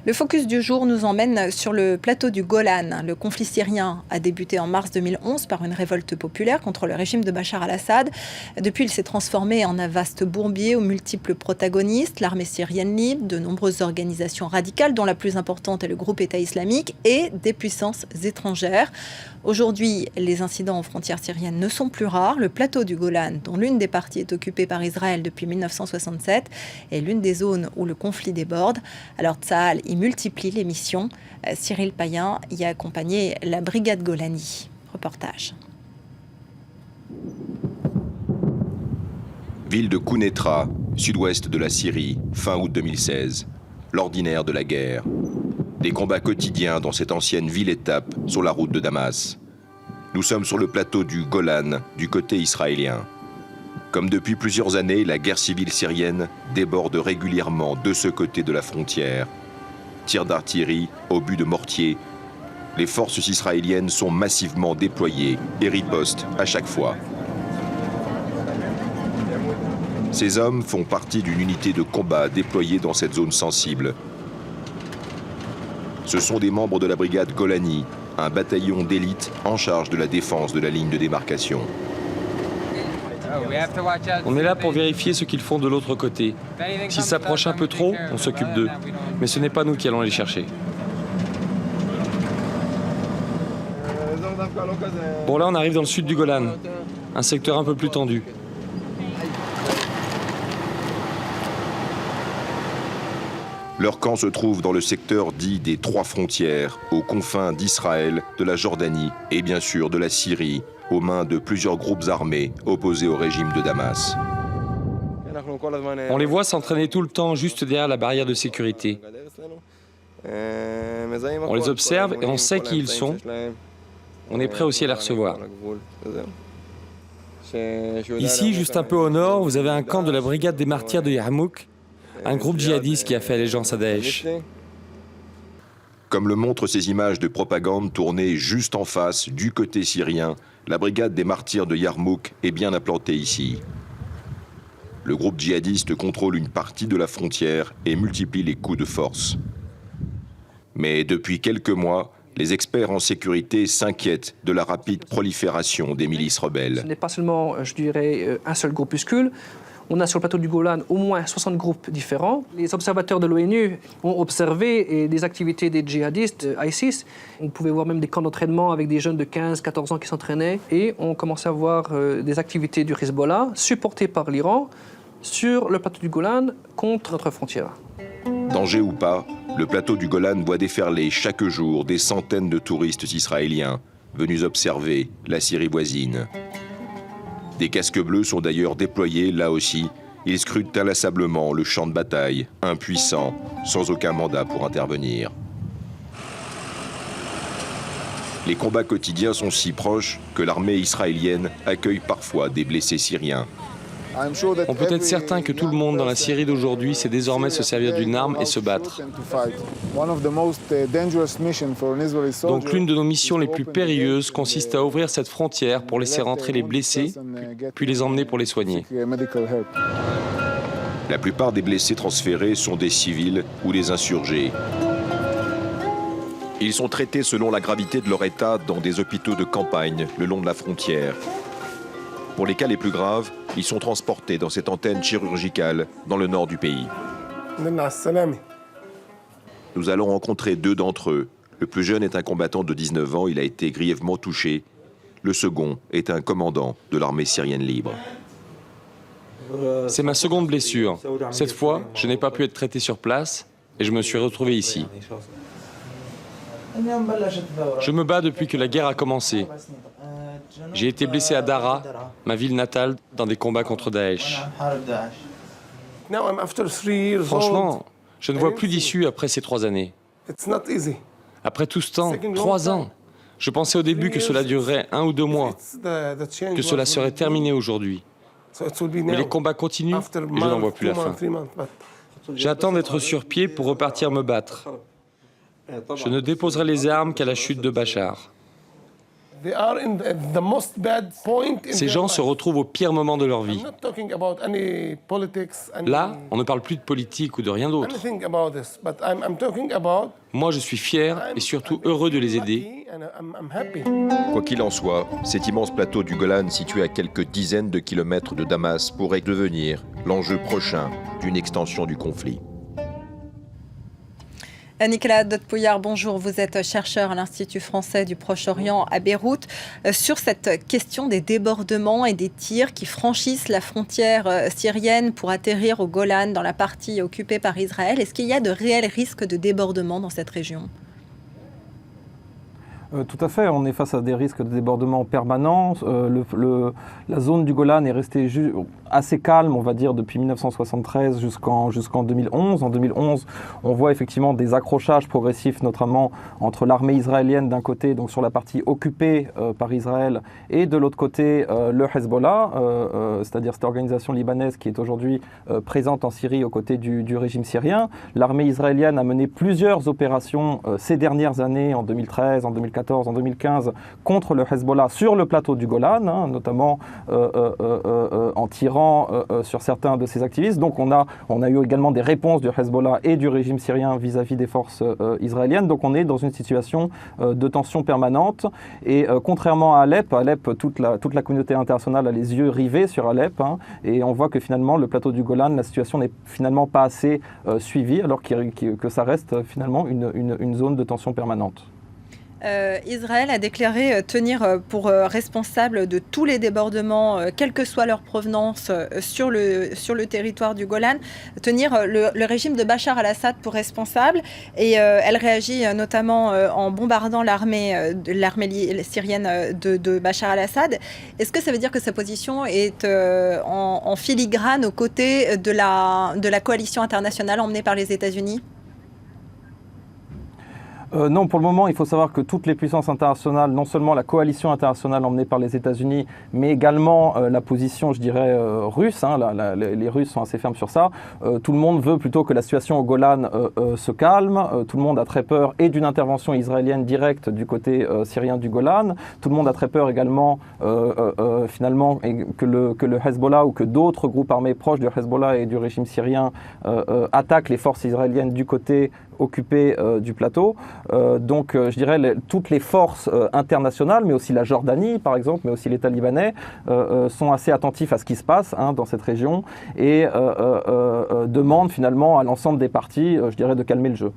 Le focus du jour nous emmène sur le plateau du Golan. Le conflit syrien a débuté en mars 2011 par une révolte populaire contre le régime de Bachar al-Assad. Depuis, il s'est transformé en un vaste bourbier aux multiples protagonistes, l'armée syrienne libre, de nombreuses organisations radicales, dont la plus importante est le groupe État islamique, et des puissances étrangères. Aujourd'hui, les incidents aux frontières syriennes ne sont plus rares. Le plateau du Golan, dont l'une des parties est occupée par Israël depuis 1967, est l'une des zones où le conflit déborde. Alors Tsahal y multiplie les missions. Cyril Payen y a accompagné la brigade Golani. Reportage. Ville de Kounetra, sud-ouest de la Syrie, fin août 2016. L'ordinaire de la guerre. Des combats quotidiens dans cette ancienne ville-étape sur la route de Damas. Nous sommes sur le plateau du Golan, du côté israélien. Comme depuis plusieurs années, la guerre civile syrienne déborde régulièrement de ce côté de la frontière. Tirs d'artillerie, obus de mortier. Les forces israéliennes sont massivement déployées et ripostent à chaque fois. Ces hommes font partie d'une unité de combat déployée dans cette zone sensible. Ce sont des membres de la brigade Golani, un bataillon d'élite en charge de la défense de la ligne de démarcation. On est là pour vérifier ce qu'ils font de l'autre côté. S'ils s'approchent un peu trop, on s'occupe d'eux. Mais ce n'est pas nous qui allons les chercher. Bon, là, on arrive dans le sud du Golan, un secteur un peu plus tendu. Leur camp se trouve dans le secteur dit des trois frontières, aux confins d'Israël, de la Jordanie et bien sûr de la Syrie, aux mains de plusieurs groupes armés opposés au régime de Damas. On les voit s'entraîner tout le temps juste derrière la barrière de sécurité. On les observe et on sait qui ils sont. On est prêt aussi à les recevoir. Ici, juste un peu au nord, vous avez un camp de la brigade des martyrs de Yarmouk, un groupe djihadiste qui a fait allégeance à Daesh. Comme le montrent ces images de propagande tournées juste en face, du côté syrien, la brigade des martyrs de Yarmouk est bien implantée ici. Le groupe djihadiste contrôle une partie de la frontière et multiplie les coups de force. Mais depuis quelques mois, les experts en sécurité s'inquiètent de la rapide prolifération des milices rebelles. Ce n'est pas seulement, je dirais, un seul groupuscule. On a sur le plateau du Golan au moins 60 groupes différents. Les observateurs de l'ONU ont observé des activités des djihadistes, ISIS. On pouvait voir même des camps d'entraînement avec des jeunes de 15-14 ans qui s'entraînaient. Et on commençait à voir des activités du Hezbollah supportées par l'Iran sur le plateau du Golan contre notre frontière. Danger ou pas, le plateau du Golan voit déferler chaque jour des centaines de touristes israéliens venus observer la Syrie voisine. Des casques bleus sont d'ailleurs déployés là aussi. Ils scrutent inlassablement le champ de bataille, impuissants, sans aucun mandat pour intervenir. Les combats quotidiens sont si proches que l'armée israélienne accueille parfois des blessés syriens. On peut être certain que tout le monde dans la Syrie d'aujourd'hui sait désormais se servir d'une arme et se battre. Donc l'une de nos missions les plus périlleuses consiste à ouvrir cette frontière pour laisser rentrer les blessés, puis les emmener pour les soigner. La plupart des blessés transférés sont des civils ou des insurgés. Ils sont traités selon la gravité de leur état dans des hôpitaux de campagne le long de la frontière. Pour les cas les plus graves, ils sont transportés dans cette antenne chirurgicale dans le nord du pays. Nous allons rencontrer deux d'entre eux. Le plus jeune est un combattant de 19 ans, il a été grièvement touché. Le second est un commandant de l'armée syrienne libre. C'est ma seconde blessure. Cette fois, je n'ai pas pu être traité sur place et je me suis retrouvé ici. Je me bats depuis que la guerre a commencé. J'ai été blessé à Daraa, ma ville natale, dans des combats contre Daesh. Franchement, je ne vois plus d'issue après ces 3 années. Après tout ce temps, 3 ans, je pensais au début que cela durerait 1 ou 2 mois, que cela serait terminé aujourd'hui. Mais les combats continuent et je n'en vois plus la fin. J'attends d'être sur pied pour repartir me battre. Je ne déposerai les armes qu'à la chute de Bachar. Ces gens se retrouvent au pire moment de leur vie. Là, on ne parle plus de politique ou de rien d'autre. Moi, je suis fier et surtout heureux de les aider. Quoi qu'il en soit, cet immense plateau du Golan situé à quelques dizaines de kilomètres de Damas pourrait devenir l'enjeu prochain d'une extension du conflit. Nicolas Dotpouillard, bonjour. Vous êtes chercheur à l'Institut français du Proche-Orient à Beyrouth. Sur cette question des débordements et des tirs qui franchissent la frontière syrienne pour atterrir au Golan, dans la partie occupée par Israël, est-ce qu'il y a de réels risques de débordement dans cette région ? Tout à fait, on est face à des risques de débordement permanents. La zone du Golan est restée assez calme, on va dire, depuis 1973 jusqu'en 2011. En 2011, on voit effectivement des accrochages progressifs, notamment entre l'armée israélienne d'un côté, donc sur la partie occupée par Israël, et de l'autre côté, le Hezbollah, c'est-à-dire cette organisation libanaise qui est aujourd'hui présente en Syrie aux côtés du régime syrien. L'armée israélienne a mené plusieurs opérations ces dernières années, en 2013, en 2014, en 2015, contre le Hezbollah sur le plateau du Golan, notamment en tirant sur certains de ses activistes. Donc on a eu également des réponses du Hezbollah et du régime syrien vis-à-vis des forces israéliennes. Donc on est dans une situation de tension permanente. Et contrairement à Alep, toute la communauté internationale a les yeux rivés sur Alep. Et on voit que finalement, le plateau du Golan, la situation n'est finalement pas assez suivie, alors que ça reste finalement une zone de tension permanente. Israël a déclaré tenir pour responsable de tous les débordements, quelle que soit leur provenance, sur le territoire du Golan, tenir le régime de Bachar al-Assad pour responsable. Et elle réagit notamment en bombardant l'armée syrienne de Bachar al-Assad. Est-ce que ça veut dire que sa position est en filigrane aux côtés de la coalition internationale emmenée par les États-Unis ? Non, pour le moment, il faut savoir que toutes les puissances internationales, non seulement la coalition internationale emmenée par les États-Unis, mais également la position, je dirais, russe, les Russes sont assez fermes sur ça. Tout le monde veut plutôt que la situation au Golan se calme. Tout le monde a très peur et d'une intervention israélienne directe du côté syrien du Golan. Tout le monde a très peur également, finalement, que le Hezbollah ou que d'autres groupes armés proches du Hezbollah et du régime syrien attaquent les forces israéliennes du côté occupé du plateau. Donc je dirais toutes les forces internationales, mais aussi la Jordanie par exemple, mais aussi l'État libanais, sont assez attentifs à ce qui se passe dans cette région et demandent finalement à l'ensemble des parties, je dirais, de calmer le jeu.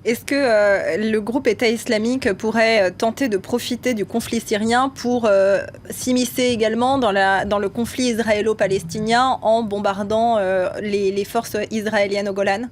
Est-ce que le groupe État islamique pourrait tenter de profiter du conflit syrien pour s'immiscer également dans le conflit israélo-palestinien en bombardant les forces israéliennes au Golan ?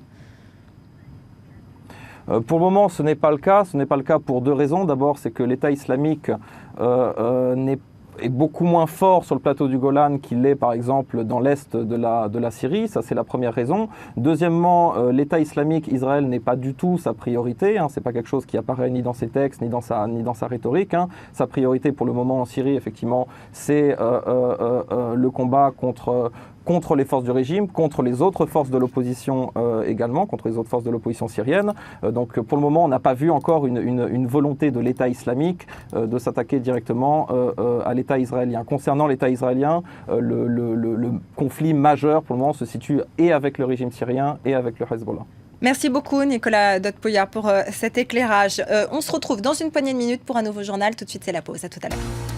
Pour le moment, ce n'est pas le cas. Ce n'est pas le cas pour deux raisons. D'abord, c'est que l'État islamique est beaucoup moins fort sur le plateau du Golan qu'il l'est, par exemple, dans l'est de la Syrie. Ça, c'est la première raison. Deuxièmement, l'État islamique, Israël, n'est pas du tout sa priorité. Ce n'est pas quelque chose qui apparaît ni dans ses textes, ni dans sa rhétorique. Sa priorité, pour le moment, en Syrie, effectivement, c'est le combat contre les forces du régime, contre les autres forces de l'opposition également, contre les autres forces de l'opposition syrienne. Donc pour le moment, on n'a pas vu encore une volonté de l'État islamique de s'attaquer directement à l'État israélien. Concernant l'État israélien, le conflit majeur pour le moment se situe et avec le régime syrien et avec le Hezbollah. Merci beaucoup Nicolas Dotpouillard pour cet éclairage. On se retrouve dans une poignée de minutes pour un nouveau journal. Tout de suite, c'est la pause. À tout à l'heure.